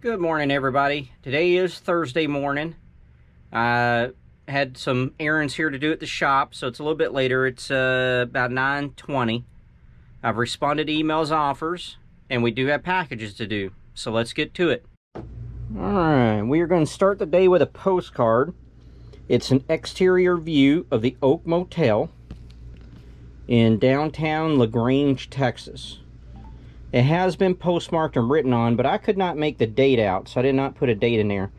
Good morning, everybody. Today is Thursday morning. I had some errands here to do at the shop, so it's a little bit later. It's about 9:20. I've responded to emails, offers, and we do have packages to do. So let's get to it. Alright, we are going to start the day with a postcard. It's an exterior view of the Oak Motel in downtown LaGrange, Texas. It has been postmarked and written on, but I could not make the date out, so I did not put a date in there.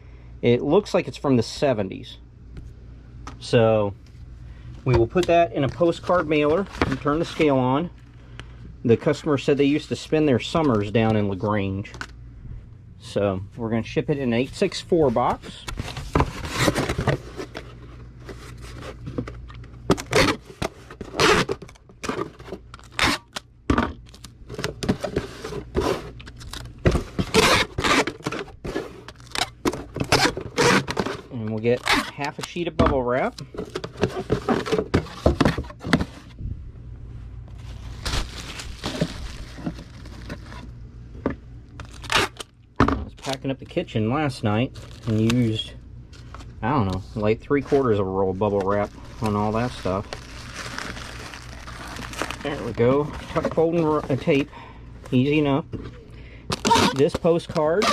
It looks like it's from the 70s. So, we will put that in a postcard mailer and turn the scale on. The customer said they used to spend their summers down in LaGrange. So, we're going to ship it in an 864 box. And we'll get half a sheet of bubble wrap. I was packing up the kitchen last night and used, I don't know, like 3/4 of a roll of bubble wrap on all that stuff. There we go. Tuck folding tape. Easy enough. This postcard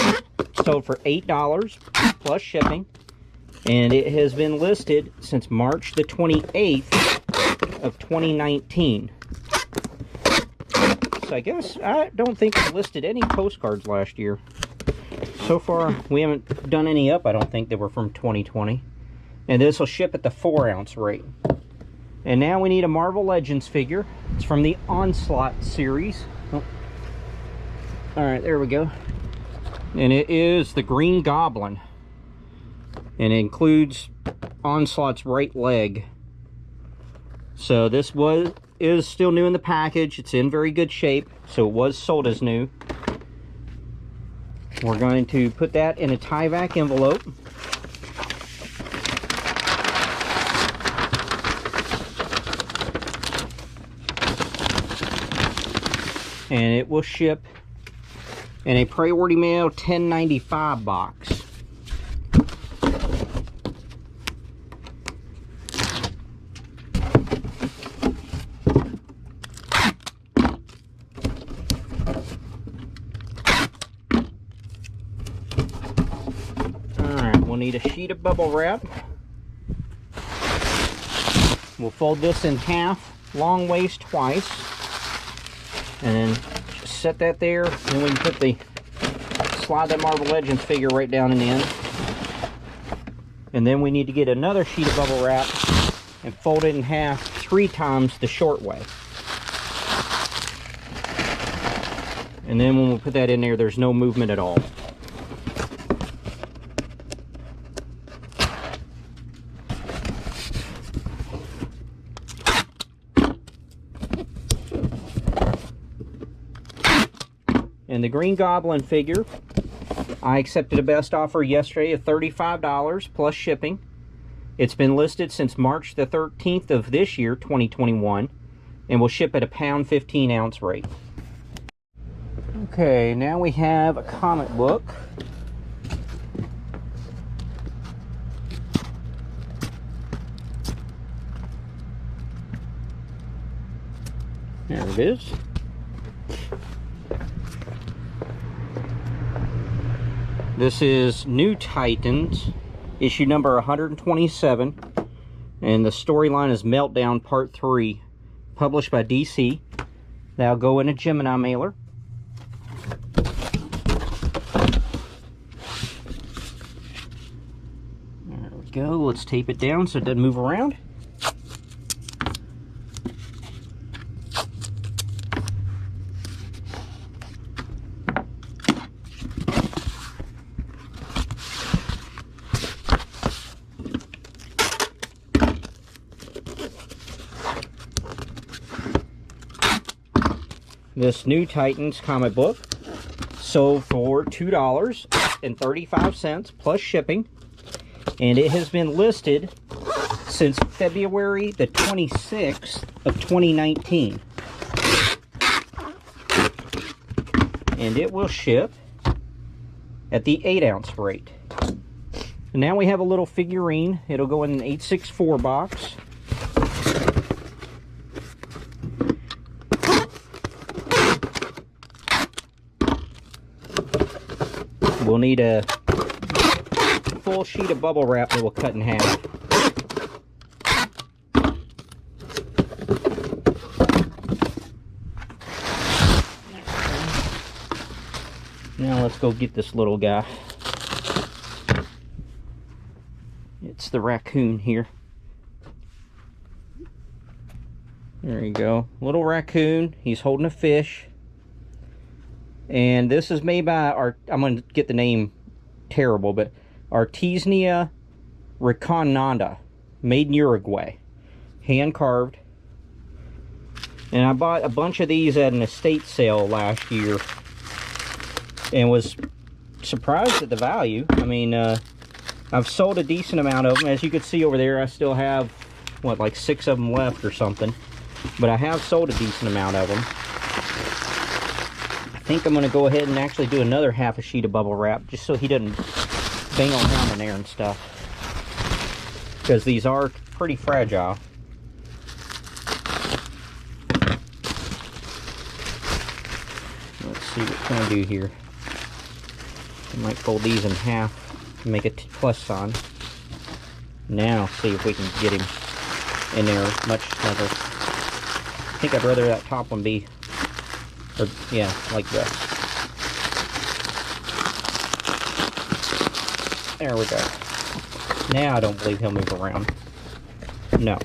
sold for $8 plus shipping. And it has been listed since March the 28th of 2019. So I guess I don't think I listed any postcards last year. So far, we haven't done any up, I don't think, that were from 2020. And this will ship at the 4-ounce rate. And now we need a Marvel Legends figure. It's from the Onslaught series. Oh. Alright, there we go. And it is the Green Goblin. And it includes Onslaught's right leg. So this is still new in the package. It's in very good shape, so it was sold as new. We're going to put that in a tie-vac envelope. And it will ship in a priority mail 1095 box. We'll need a sheet of bubble wrap. We'll fold this in half, long ways twice, and then just set that there. Then we can slide that Marvel Legends figure right down in the end. And then we need to get another sheet of bubble wrap and fold it in half 3 times the short way. And then when we put that in there, there's no movement at all. And the Green Goblin figure, I accepted a best offer yesterday of $35 plus shipping. It's been listed since March the 13th of this year, 2021, and will ship at a £1.15 ounce rate. Okay, now we have a comic book. There it is. This is New Titans, issue number 127, and the storyline is Meltdown Part 3, published by DC. That'll go in a Gemini mailer. There we go. Let's tape it down so it doesn't move around. This New Titans comic book sold for $2.35 plus shipping, and it has been listed since February the 26th of 2019. And it will ship at the 8-ounce rate. And now we have a little figurine. It'll go in an 864 box. We'll need a full sheet of bubble wrap that we'll cut in half. Now let's go get this little guy. It's the raccoon here. There you go. Little raccoon. He's holding a fish. And this is made by I'm going to get the name terrible, but Artesia Reconada, made in Uruguay. Hand carved. And I bought a bunch of these at an estate sale last year and was surprised at the value. I mean, I've sold a decent amount of them. As you can see over there, I still have, what, like 6 of them left or something. But I have sold a decent amount of them. I think I'm going to go ahead and actually do another half a sheet of bubble wrap, just so he doesn't bang around in there and stuff. Because these are pretty fragile. Let's see what can I do here. I might fold these in half and make a plus sign. Now see if we can get him in there much snugger. I think I'd rather that top one be, or yeah, like that. There we go. Now I don't believe he'll move around. No.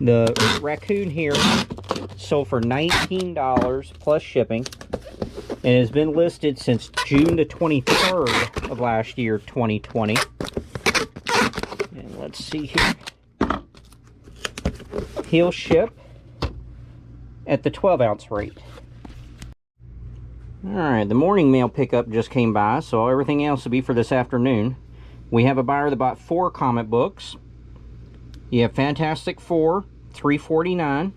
The raccoon here sold for $19 plus shipping, and has been listed since June the 23rd of last year, 2020. And let's see here. He'll ship at the 12-ounce rate. Alright, the morning mail pickup just came by, so everything else will be for this afternoon. We have a buyer that bought 4 comic books. You have Fantastic Four, $3.49.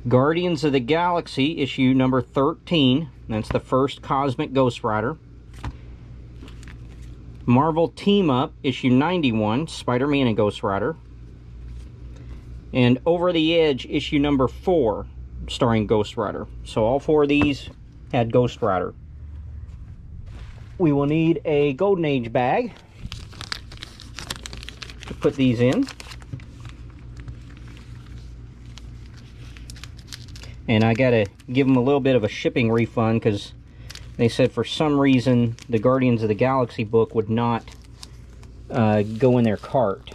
Guardians of the Galaxy, issue number 13. That's the first Cosmic Ghost Rider. Marvel Team Up, issue 91, Spider-Man and Ghost Rider. And Over the Edge, issue number 4, starring Ghost Rider. So all 4 of these had Ghost Rider. We will need a Golden Age bag to put these in. And I gotta give them a little bit of a shipping refund because they said for some reason the Guardians of the Galaxy book would not go in their cart.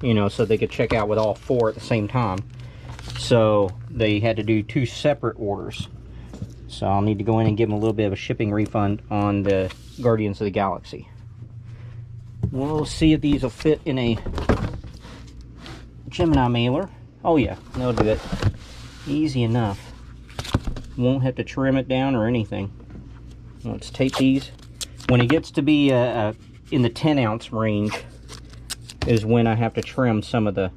You know, so they could check out with all 4 at the same time. So they had to do 2 separate orders. So I'll need to go in and give them a little bit of a shipping refund on the Guardians of the Galaxy. We'll see if these will fit in a Gemini mailer. Oh yeah, they'll do it. Easy enough. Won't have to trim it down or anything. Let's take these. When it gets to be in the 10-ounce range is when I have to trim some of the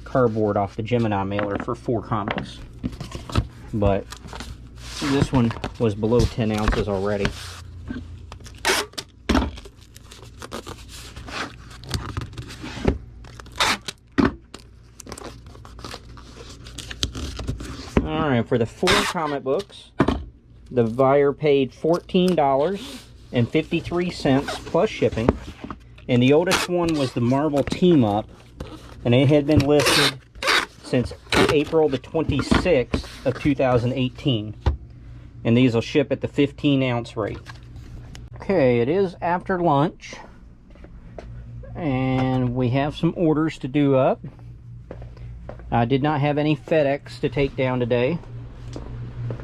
cardboard off the Gemini mailer for 4 comics. But this one was below 10 ounces already. Alright, for the 4 comic books, the buyer paid $14.53 plus shipping. And the oldest one was the Marvel Team Up, and it had been listed since April the 26th of 2018. And these will ship at the 15-ounce rate. Okay, it is after lunch, and we have some orders to do up. I did not have any FedEx to take down today,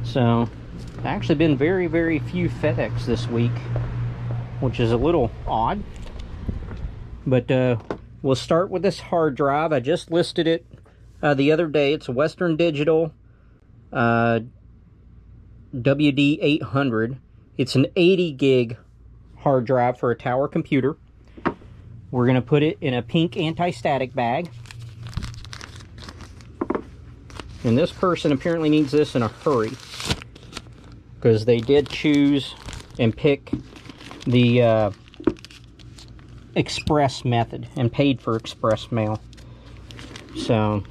so actually been very, very few FedEx this week, which is a little odd. But we'll start with this hard drive. I just listed it the other day. It's a Western Digital WD-800. It's an 80 gig hard drive for a tower computer. We're going to put it in a pink anti-static bag. And this person apparently needs this in a hurry. because they did choose and pick the express method and paid for express mail. So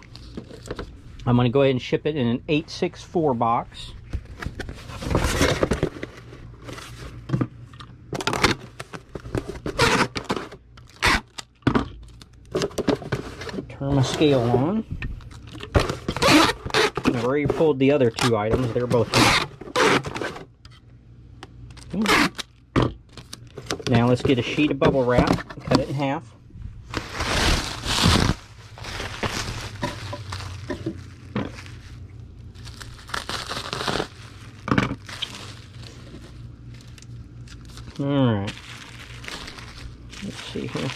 I'm going to go ahead and ship it in an 864 box. Turn my scale on. I've already pulled the other two items. They're both in. Now let's get a sheet of bubble wrap, cut it in half. Alright. Let's see here.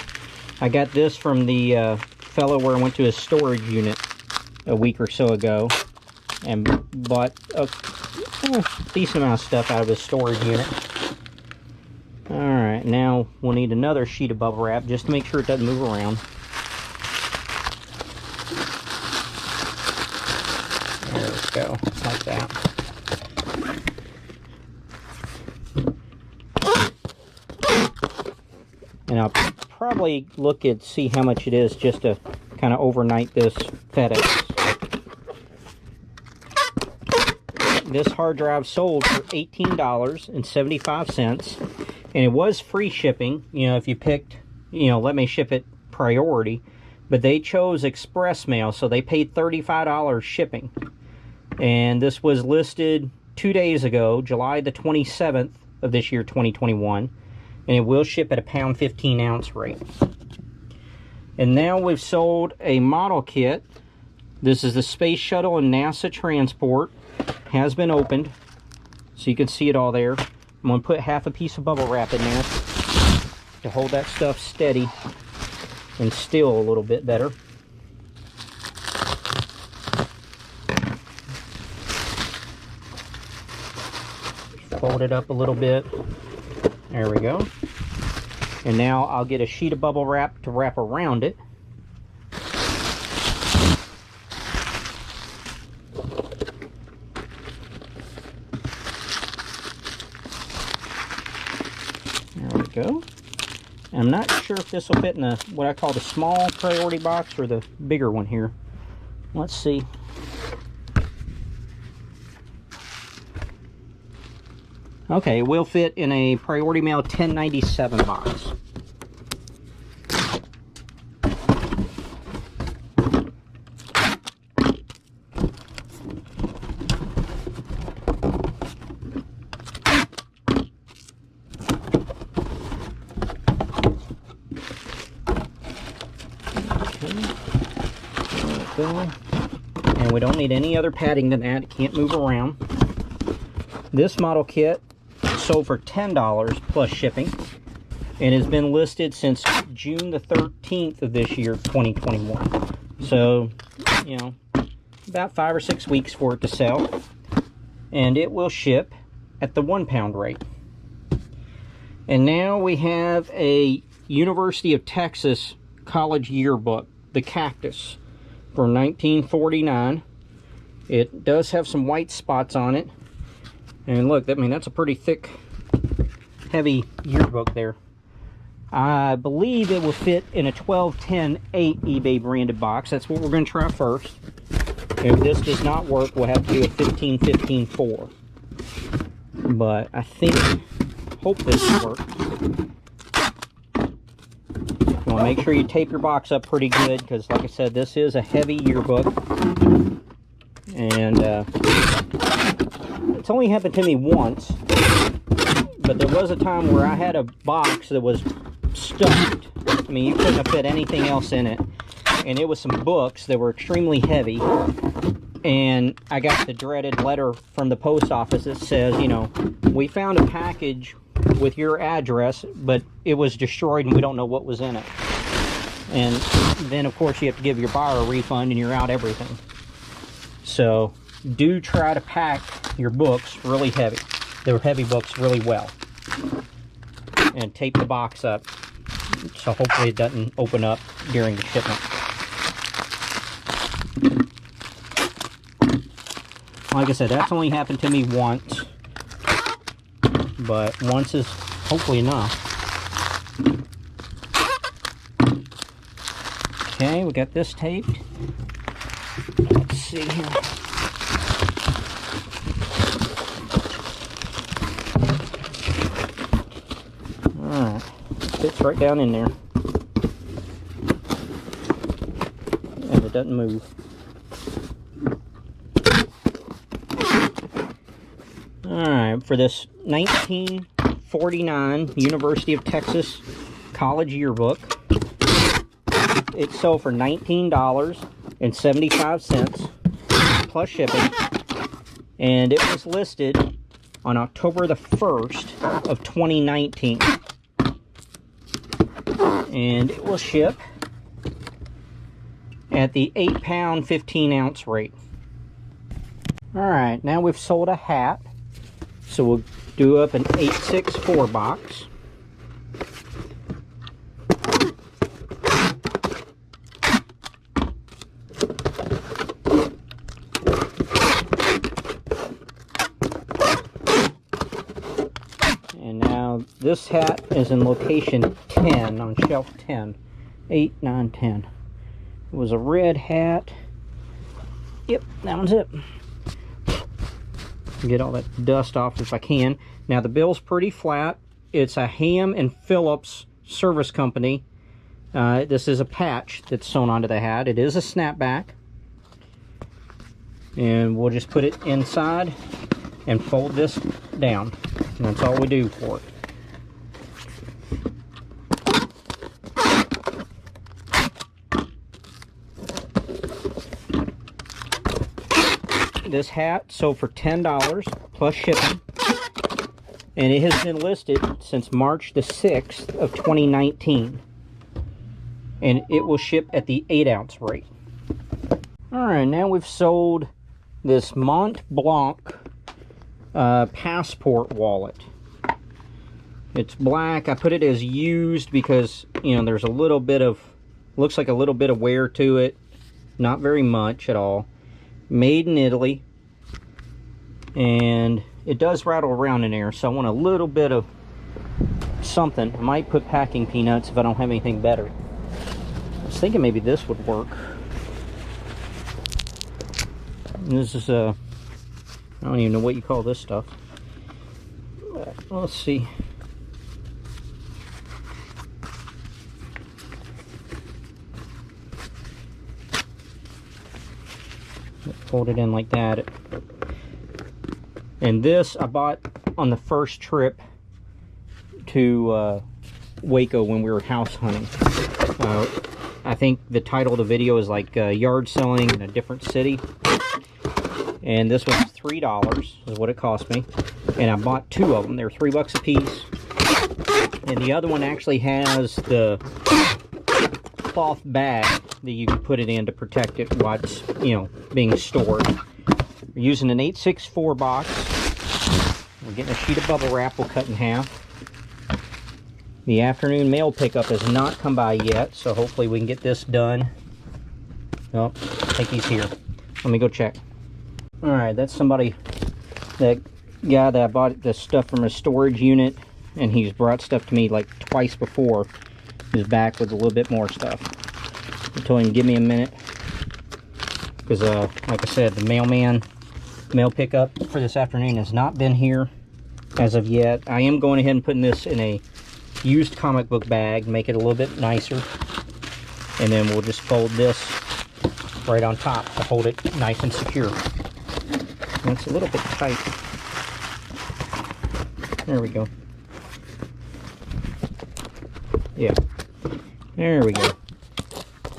I got this from the fellow where I went to his storage unit a week or so ago and bought a decent amount of stuff out of his storage unit. Alright, now we'll need another sheet of bubble wrap just to make sure it doesn't move around. There we go, like that. And I'll probably look at see how much it is just to kind of overnight this FedEx. This hard drive sold for $18.75, and it was free shipping, you know, if you picked, you know, let me ship it priority, but they chose express mail, so they paid $35 shipping. And this was listed 2 days ago, July the 27th of this year, 2021, and it will ship at a pound 15 ounce rate. And now we've sold a model kit. This is the Space Shuttle and NASA transport. Has been opened, so you can see it all there. I'm going to put half a piece of bubble wrap in there to hold that stuff steady and still a little bit better. Fold it up a little bit. There we go. And now I'll get a sheet of bubble wrap to wrap around it. Go. I'm not sure if this will fit in the what I call the small priority box or the bigger one here. Let's see. Okay, it will fit in a priority mail 1097 box. And we don't need any other padding than that. It can't move around. This model kit sold for $10 plus shipping and has been listed since June the 13th of this year, 2021. So, you know, about 5 or 6 weeks for it to sell. And it will ship at the 1 pound rate. And now we have a University of Texas college yearbook, the Cactus, for $19.49. It does have some white spots on it. And look, I mean, that's a pretty thick, heavy yearbook there. I believe it will fit in a 12-10-8 eBay branded box. That's what we're going to try first. If this does not work, we'll have to do a 15-15-4. But I hope this will work. You want to make sure you tape your box up pretty good, because like I said, this is a heavy yearbook. And it's only happened to me once, but there was a time where I had a box that was stuffed. I mean, you couldn't have fit anything else in it. And it was some books that were extremely heavy. And I got the dreaded letter from the post office that says, you know, we found a package with your address, but it was destroyed and we don't know what was in it. And then, of course, you have to give your buyer a refund and you're out everything. So, do try to pack your books really heavy. They're heavy books really well. And tape the box up so hopefully it doesn't open up during the shipment. Like I said, that's only happened to me once. but once is hopefully enough. Okay, we got this taped. Let's see here. Alright, fits right down in there. And it doesn't move. Alright, for this 1949 University of Texas College Yearbook, it sold for $19.75 plus shipping, and it was listed on October the 1st of 2019, and it will ship at the 8-pound 15-ounce rate. Alright, now we've sold a hat, so we'll do up an 864 box. And now this hat is in location 10 on shelf 10. 8, 9, 10. It was a red hat. Yep, that one's it. Get all that dust off if I can. Now the bill's pretty flat. It's a Ham and Phillips service company. This is a patch that's sewn onto the hat. It is a snapback. And we'll just put it inside and fold this down. And that's all we do for it. This hat sold for $10 plus shipping, and it has been listed since March the 6th of 2019, and it will ship at the 8-ounce rate. Alright, now we've sold this Mont Blanc passport wallet. It's black. I put it as used because, you know, there's a little bit of, looks like a little bit of wear to it, not very much at all. Made in Italy, and it does rattle around in there, so I want a little bit of something. I might put packing peanuts if I don't have anything better. I was thinking maybe this would work. This is I don't even know what you call this stuff. Let's see. Fold it in like that. And this I bought on the first trip to Waco when we were house hunting. I think the title of the video is like yard selling in a different city. And this was $3 is what it cost me. And I bought 2 of them. They're $3 a piece. And the other one actually has the cloth bag that you can put it in to protect it while it's, you know, being stored. We're using an 864 box. We're getting a sheet of bubble wrap we'll cut in half. The afternoon mail pickup has not come by yet, so hopefully we can get this done. Oh, I think he's here. Let me go check. Alright, that's somebody, that guy that I bought this stuff from a storage unit, and he's brought stuff to me like twice before. He's back with a little bit more stuff. I told him to give me a minute, because like I said, the mail pickup for this afternoon has not been here as of yet. I am going ahead and putting this in a used comic book bag, make it a little bit nicer, and then we'll just fold this right on top to hold it nice and secure. And it's a little bit tight. There we go. Yeah, there we go.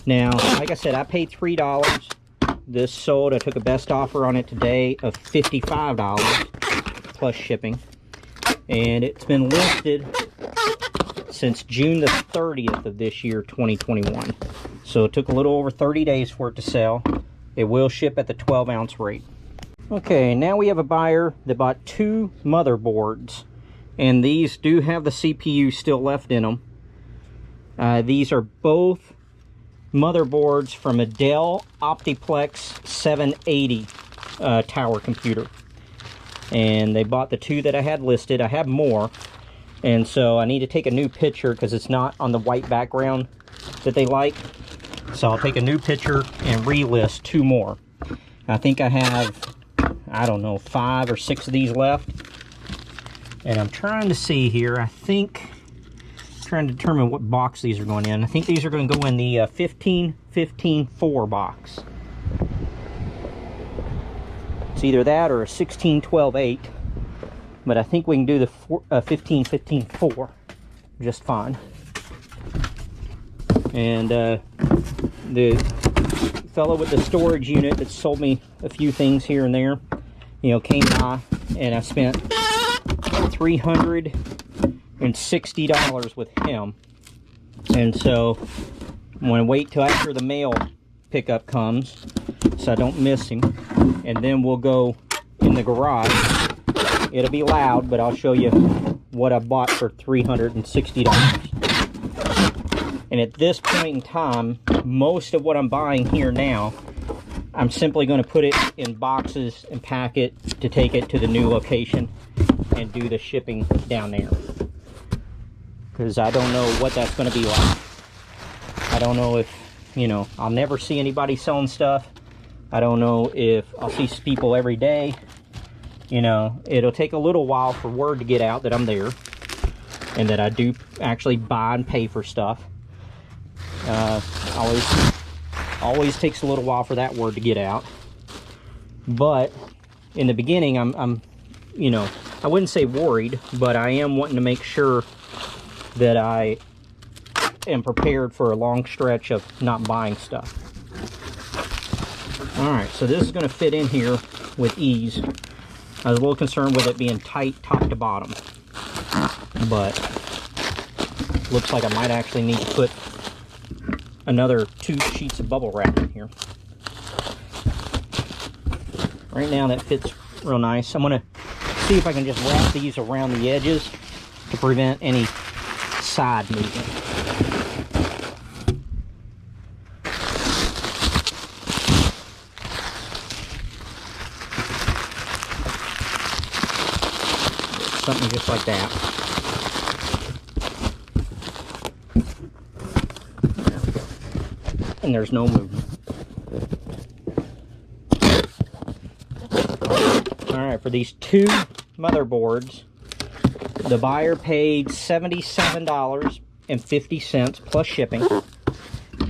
Now, like I said, I paid $3. This sold, I took a best offer on it today of $55 plus shipping. And it's been listed since June the 30th of this year, 2021. So it took a little over 30 days for it to sell. It will ship at the 12-ounce rate. Okay, now we have a buyer that bought 2 motherboards. And these do have the CPU still left in them. These are both motherboards from a Dell Optiplex 780 tower computer. and they bought the 2 that I had listed. I have more, and so I need to take a new picture because it's not on the white background that they like. So I'll take a new picture and relist 2 more. I think I have, I don't know, 5 or 6 of these left. And I'm trying to see here, trying to determine what box these are going in. I think these are going to go in the 15-15-4 box. It's either that or a 16-12-8. But I think we can do the 15-15-4 just fine. And the fellow with the storage unit that sold me a few things here and there, you know, came by, and I spent $360 with him. And so I'm going to wait till after the mail pickup comes so I don't miss him, and then we'll go in the garage. It'll be loud, but I'll show you what I bought for $360. And at this point in time, most of what I'm buying here now, I'm simply going to put it in boxes and pack it to take it to the new location and do the shipping down there. Because I don't know what that's going to be like. I don't know if, you know, I'll never see anybody selling stuff. I don't know if I'll see people every day. You know, it'll take a little while for word to get out that I'm there and that I do actually buy and pay for stuff. Always takes a little while for that word to get out. But in the beginning, I'm you know, I wouldn't say worried, but I am wanting to make sure that I am prepared for a long stretch of not buying stuff. Alright, so this is going to fit in here with ease. I was a little concerned with it being tight top to bottom, but looks like I might actually need to put another 2 sheets of bubble wrap in here. Right now that fits real nice. I'm going to see if I can just wrap these around the edges to prevent any side movement. Something just like that. And there's no movement. Alright, for these 2 motherboards, the buyer paid $77.50 plus shipping,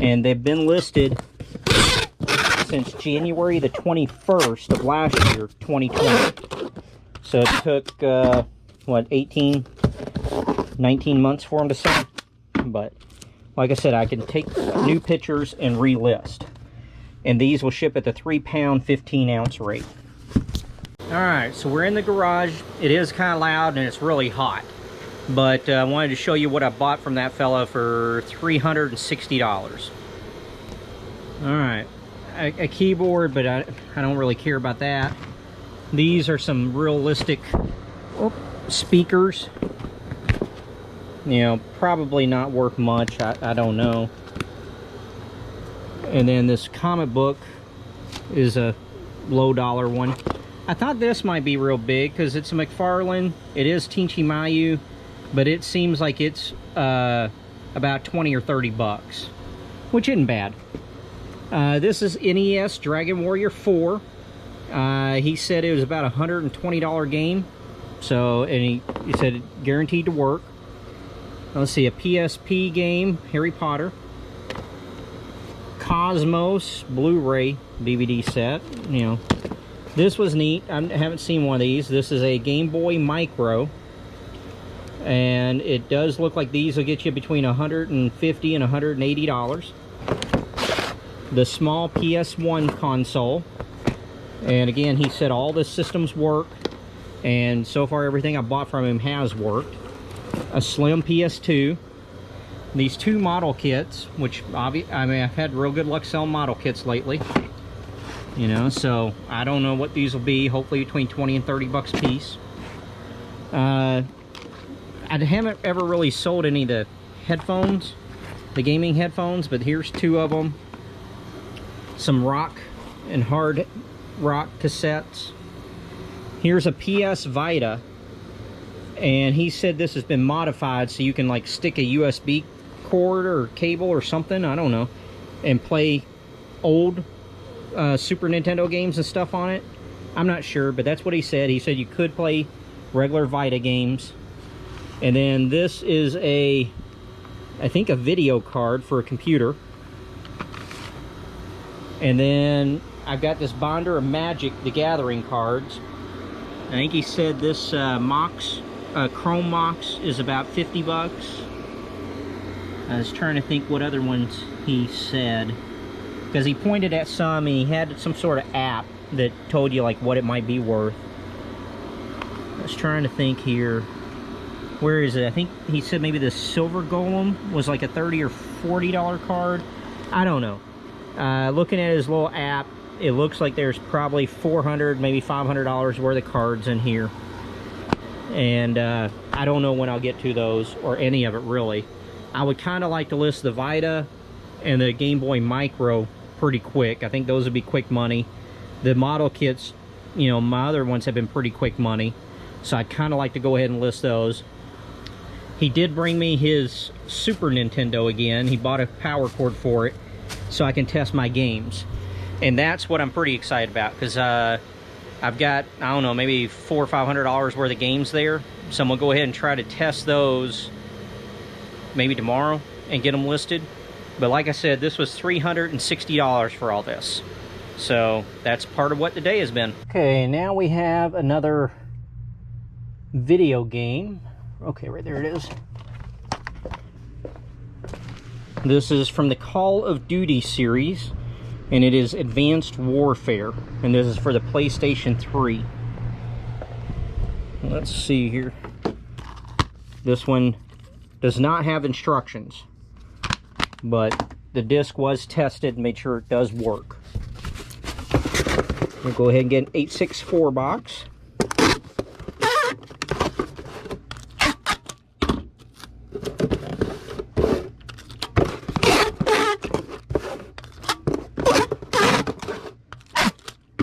and they've been listed since January the 21st of last year, 2020. So it took, what, 19 months for them to sell. But like I said, I can take new pictures and relist. And these will ship at the 3-pound, 15-ounce rate. Alright, so we're in the garage. It is kind of loud and it's really hot. But I wanted to show you what I bought from that fella for $360. Alright, a keyboard, but I don't really care about that. These are some realistic speakers. You know, probably not worth much. I don't know. And then this comic book is a low dollar one. I thought this might be real big because it's a McFarlane. It is Teensy Mayu, but it seems like it's about 20 or 30 bucks, which isn't bad. This is NES Dragon Warrior 4. He said it was about a $120 game. So, and he said it guaranteed to work. Let's see, a PSP game, Harry Potter. Cosmos Blu-ray DVD set. You know, this was neat. I haven't seen one of these. This is a Game Boy Micro. And it does look like these will get you between $150 and $180. The small PS1 console. And again, he said all the systems work. And so far, everything I bought from him has worked. A slim PS2. These 2 model kits, which I mean, I've had real good luck selling model kits lately. You know, so I don't know what these will be. Hopefully between 20 and 30 bucks a piece. I haven't ever really sold any of the headphones, the gaming headphones, but here's 2 of them. Some rock and hard rock cassettes. Here's a PS Vita, and he said this has been modified so you can like stick a USB cord or cable or something, I don't know, and play old Super Nintendo games and stuff on it. I'm not sure, but that's what he said. He said you could play regular Vita games. And then this is I think a video card for a computer. And then I've got this binder of Magic the Gathering cards. I think he said this Chrome Mox is about 50 bucks. I was trying to think what other ones he said, because he pointed at some and he had some sort of app that told you like what it might be worth. I was trying to think here. Where is it? I think he said maybe the Silver Golem was like a $30 or $40 card. I don't know. Looking at his little app, it looks like there's probably $400, maybe $500 worth of cards in here. And I don't know when I'll get to those, or any of it really. I would kind of like to list the Vita and the Game Boy Micro pretty quick. I think those would be quick money. The model kits, you know, my other ones have been pretty quick money. So I'd kind of like to go ahead and list those. He did bring me his Super Nintendo again. He bought a power cord for it so I can test my games. And that's what I'm pretty excited about, because I've got, I don't know, maybe $400 or $500 worth of games there. So I'm going to go ahead and try to test those maybe tomorrow and get them listed. But like I said, this was $360 for all this. So that's part of what the day has been. Okay, now we have another video game. Okay, right there it is. This is from the Call of Duty series, and it is Advanced Warfare, and this is for the PlayStation 3. Let's see here. This one does not have instructions, but the disc was tested and made sure it does work. We'll go ahead and get an 864 box.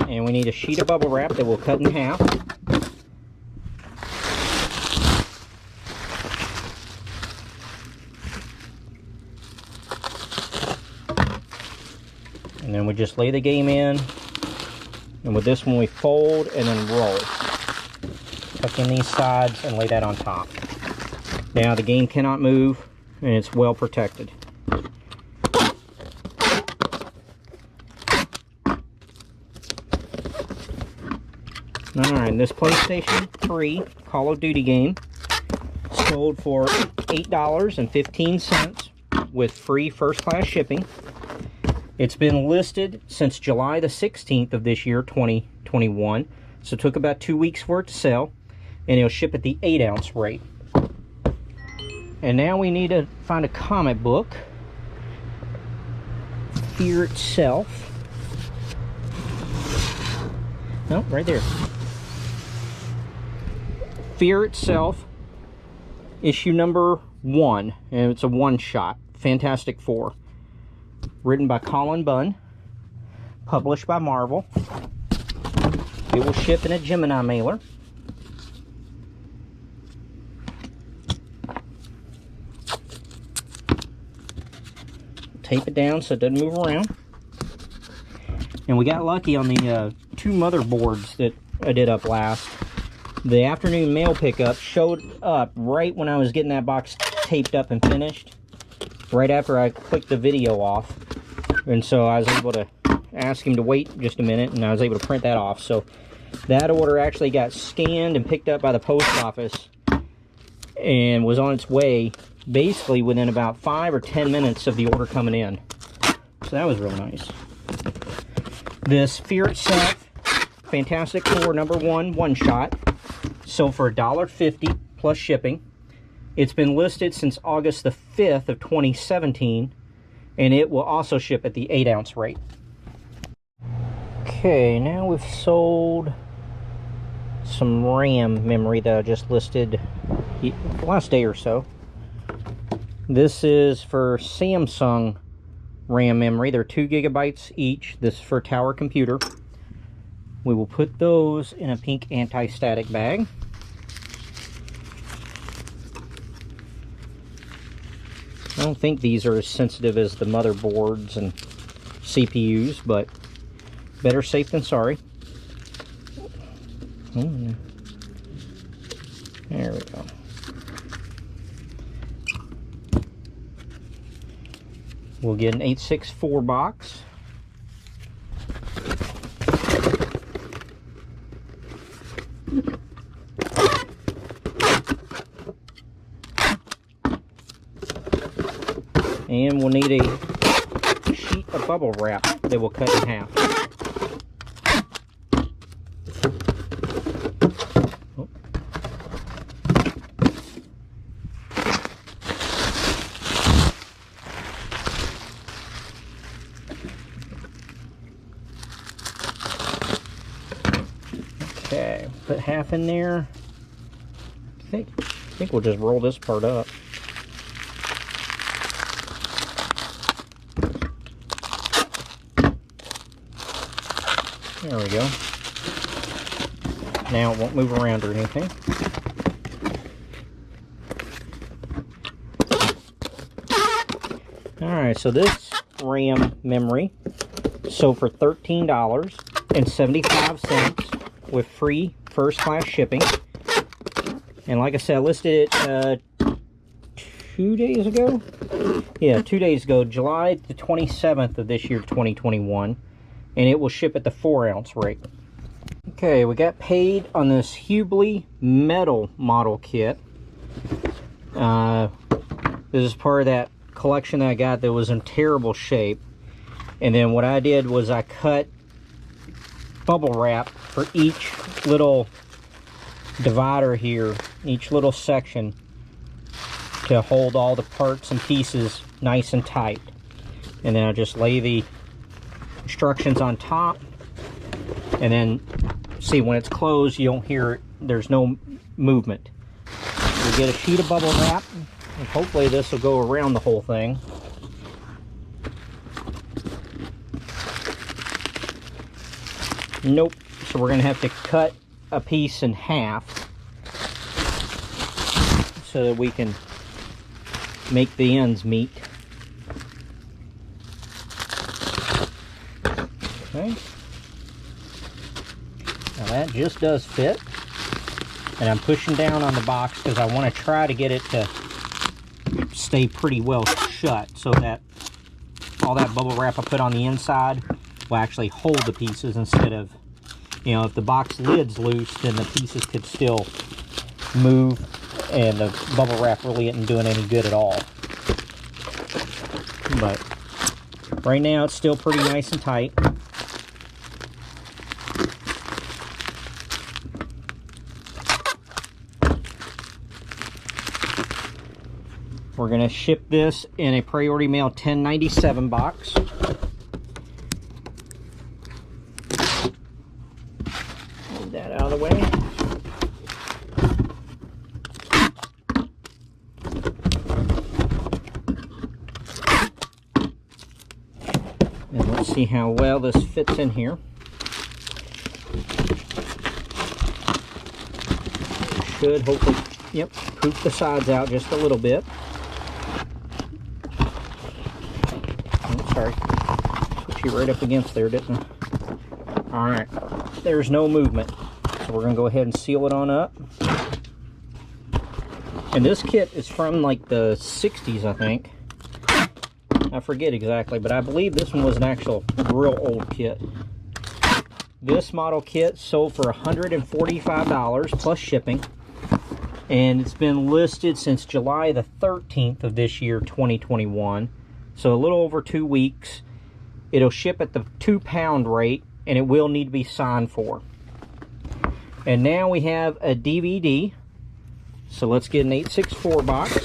And we need a sheet of bubble wrap that we'll cut in half. And then we just lay the game in. And with this one we fold and then roll. Tuck in these sides and lay that on top. Now the game cannot move and it's well protected. Alright, this PlayStation 3 Call of Duty game sold for $8.15 with free first class shipping. It's been listed since July the 16th of this year, 2021. So it took about 2 weeks for it to sell. And it'll ship at the 8-ounce rate. And now we need to find a comic book. Fear Itself. Nope, right there. Fear Itself, issue number 1. And it's a one-shot. Fantastic Four. Written by Colin Bunn, published by Marvel. It will ship in a Gemini mailer. Tape it down so it doesn't move around. And we got lucky on the 2 motherboards that I did up last. The afternoon mail pickup showed up right when I was getting that box taped up and finished. Right after I clicked the video off. And so I was able to ask him to wait just a minute, and I was able to print that off. So that order actually got scanned and picked up by the post office and was on its way basically within about 5 or 10 minutes of the order coming in. So that was real nice. This Fear Itself Fantastic Four number 1 one-shot sold for $1.50 plus shipping. It's been listed since August the 5th of 2017, and it will also ship at the 8-ounce rate. Okay, now we've sold some RAM memory that I just listed the last day or so. This is for Samsung RAM memory. They're 2 gigabytes each. This is for Tower Computer. We will put those in a pink anti-static bag. I don't think these are as sensitive as the motherboards and CPUs, but better safe than sorry. Oh, there we go. We'll get an 864 box. And we'll need a sheet of bubble wrap that we'll cut in half. Oh. Okay, put half in there. I think we'll just roll this part up. There we go. Now it won't move around or anything. Alright, so this RAM memory sold for $13.75 with free first class shipping. And like I said, I listed it 2 days ago? Yeah, 2 days ago, July the 27th of this year, 2021. And it will ship at the 4-ounce rate. Okay, we got paid on this Hubley metal model kit. This is part of that collection that I got that was in terrible shape. And then what I did was I cut bubble wrap for each little divider here, each little section, to hold all the parts and pieces nice and tight. And then I just lay the instructions on top, and then see when it's closed you don't hear it, there's no movement. We get a sheet of bubble wrap, and hopefully this will go around the whole thing. Nope, so we're gonna have to cut a piece in half so that we can make the ends meet. Okay. Now that just does fit, and I'm pushing down on the box because I want to try to get it to stay pretty well shut so that all that bubble wrap I put on the inside will actually hold the pieces instead of, you know, if the box lid's loose, then the pieces could still move and the bubble wrap really isn't doing any good at all. But right now it's still pretty nice and tight. We're going to ship this in a priority mail 1097 box. Move that out of the way. And let's see how well this fits in here. Should hopefully, yep, poof the sides out just a little bit. Sorry, put you right up against there, didn't I? Alright, there's no movement. So we're going to go ahead and seal it on up. And this kit is from like the 60s, I think. I forget exactly, but I believe this one was an actual real old kit. This model kit sold for $145 plus shipping. And it's been listed since July the 13th of this year, 2021. So a little over 2 weeks. It'll ship at the 2-pound rate, and it will need to be signed for. And now we have a DVD. So let's get an 864 box.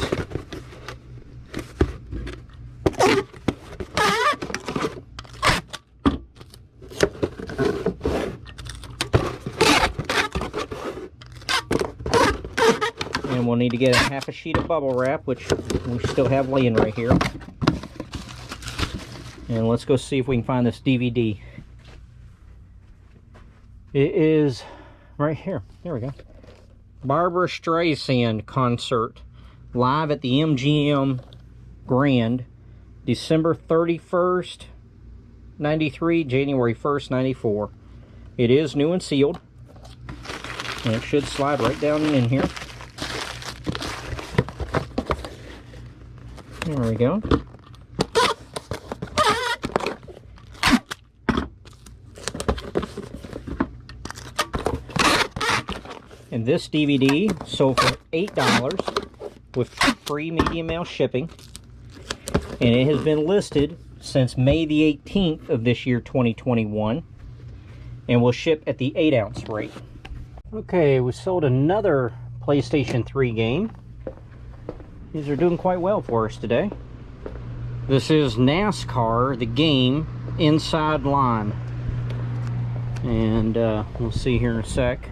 And we'll need to get a half a sheet of bubble wrap, which we still have laying right here. And let's go see if we can find this DVD. It is right here. There we go. Barbara Streisand concert live at the MGM Grand, December 31st, 93, January 1st, 94. It is new and sealed. And it should slide right down in here. There we go. And this DVD sold for $8 with free medium mail shipping. And it has been listed since May the 18th of this year, 2021. And will ship at the 8-ounce rate. Okay, we sold another PlayStation 3 game. These are doing quite well for us today. This is NASCAR, the game, Inside Line. And we'll see here in a sec.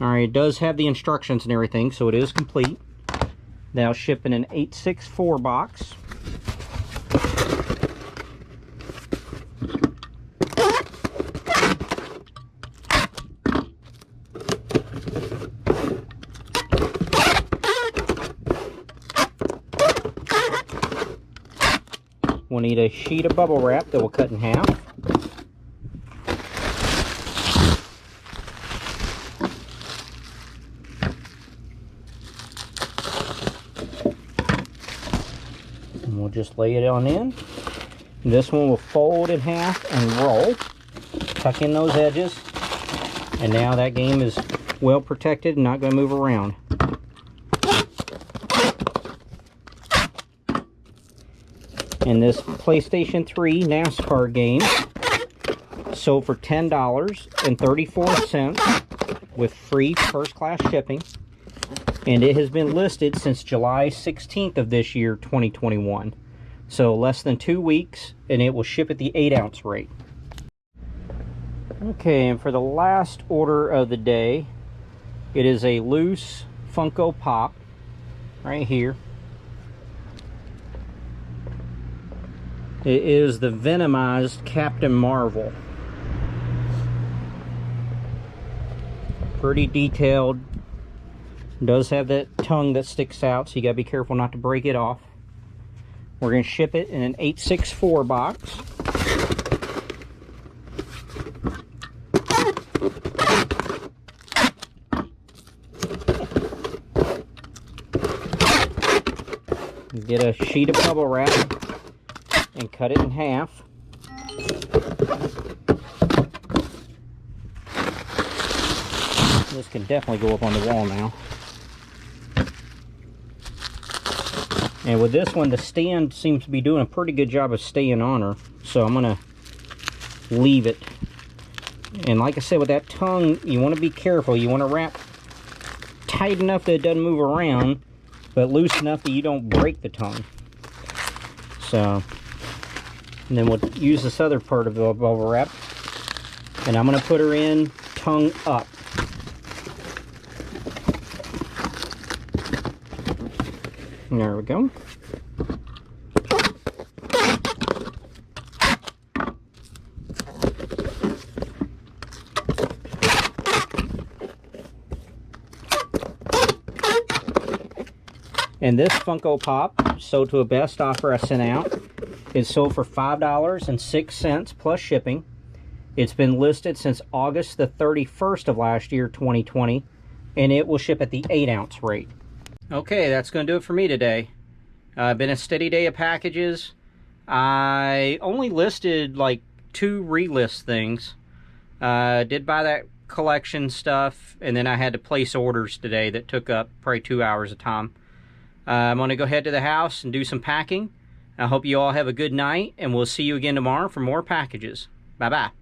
Alright, it does have the instructions and everything, so it is complete. Now ship in an 864 box. We'll need a sheet of bubble wrap that we'll cut in half. And we'll just lay it on in. This one will fold in half and roll. Tuck in those edges. And now that game is well protected and not going to move around. And this PlayStation 3 NASCAR game sold for $10.34 with free first class shipping. And it has been listed since July 16th of this year, 2021. So less than 2 weeks, and it will ship at the 8-ounce rate. Okay, and for the last order of the day, it is a loose Funko Pop right here. It is the Venomized Captain Marvel. Pretty detailed. Does have that tongue that sticks out, so you gotta be careful not to break it off. We're gonna ship it in an 864 box. Get a sheet of bubble wrap and cut it in half. This can definitely go up on the wall now. And with this one, the stand seems to be doing a pretty good job of staying on her. So I'm going to leave it. And like I said, with that tongue, you want to be careful. You want to wrap tight enough that it doesn't move around, but loose enough that you don't break the tongue. So... and then we'll use this other part of the bubble wrap. And I'm going to put her in tongue up. There we go. And this Funko Pop, sold to a best offer I sent out, is sold for $5.06 plus shipping. It's been listed since August the 31st of last year, 2020, and it will ship at the 8-ounce rate. Okay, that's going to do it for me today. Been a steady day of packages. I only listed like 2 relist things. Did buy that collection stuff, and then I had to place orders today that took up probably 2 hours of time. I'm going to go head to the house and do some packing. I hope you all have a good night, and we'll see you again tomorrow for more packages. Bye-bye.